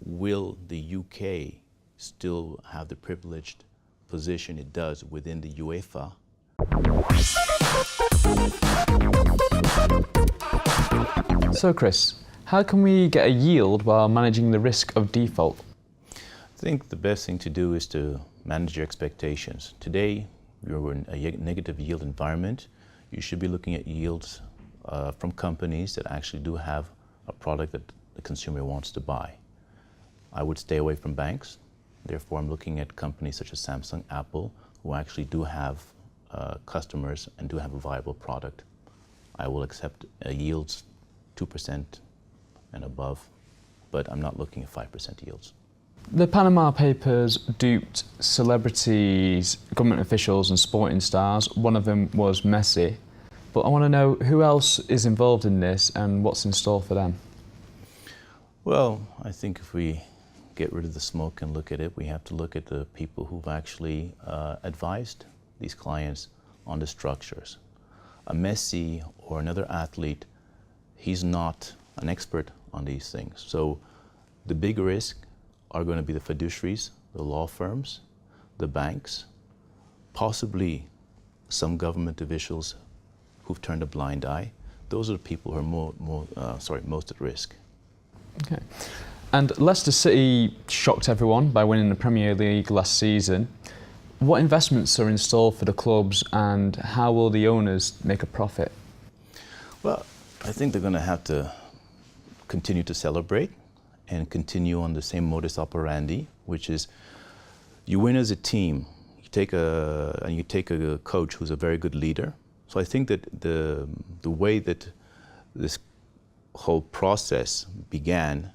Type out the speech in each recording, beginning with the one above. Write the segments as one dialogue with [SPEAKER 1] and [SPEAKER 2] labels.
[SPEAKER 1] will the UK still have the privileged position it does within the UEFA?
[SPEAKER 2] So Chris, how can we get a yield while managing the risk of default?
[SPEAKER 1] I think the best thing to do is to manage your expectations. Today, we're in a negative yield environment. You should be looking at yields from companies that actually do have a product that the consumer wants to buy. I would stay away from banks. Therefore, I'm looking at companies such as Samsung, Apple, who actually do have customers and do have a viable product. I will accept yields 2% and above, but I'm not looking at 5% yields.
[SPEAKER 2] The Panama Papers duped celebrities, government officials and sporting stars. One of them was Messi. But I want to know who else is involved in this and what's in store for them.
[SPEAKER 1] Well, I think if we get rid of the smoke and look at it, we have to look at the people who've actually advised these clients on the structures. A Messi or another athlete, he's not an expert on these things. So the big risk are going to be the fiduciaries, the law firms, the banks, possibly some government officials who've turned a blind eye. Those are the people who are most at risk.
[SPEAKER 2] Okay. And Leicester City shocked everyone by winning the Premier League last season. What investments are in store for the clubs and how will the owners make a profit?
[SPEAKER 1] Well, I think they're going to have to continue to celebrate and continue on the same modus operandi, which is you win as a team. You take a coach who's a very good leader. So I think that the way that this whole process began,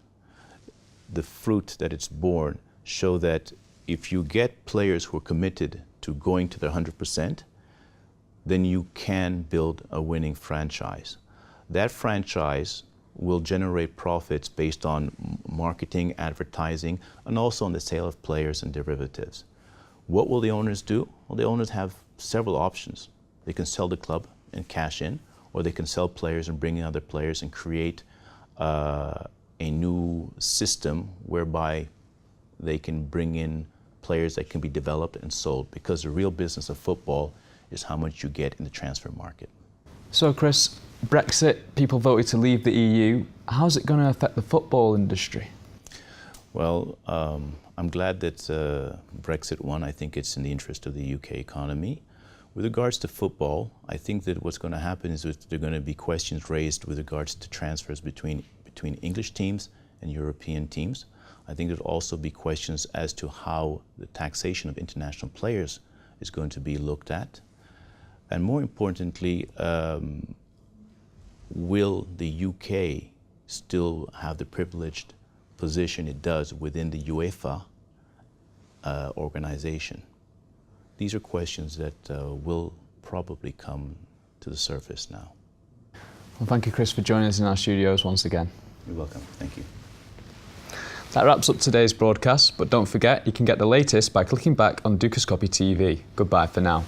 [SPEAKER 1] the fruit that it's borne, show that if you get players who are committed to going to their 100%, then you can build a winning franchise. That franchise will generate profits based on marketing, advertising, and also on the sale of players and derivatives. What will the owners do? Well, the owners have several options. They can sell the club and cash in, or they can sell players and bring in other players and create a new system whereby they can bring in players that can be developed and sold, because the real business of football is how much you get in the transfer market.
[SPEAKER 2] So Chris, Brexit, people voted to leave the EU. How's it going to affect the football industry?
[SPEAKER 1] Well, I'm glad that Brexit won. I think it's in the interest of the UK economy. With regards to football, I think that what's going to happen is that there are going to be questions raised with regards to transfers between English teams and European teams. I think there'll also be questions as to how the taxation of international players is going to be looked at. And more importantly, will the UK still have the privileged position it does within the UEFA organization? These are questions that will probably come to the surface now.
[SPEAKER 2] Well, thank you, Chris, for joining us in our studios once again.
[SPEAKER 1] You're welcome. Thank you.
[SPEAKER 2] That wraps up today's broadcast, but don't forget you can get the latest by clicking back on Dukascopy TV. Goodbye for now.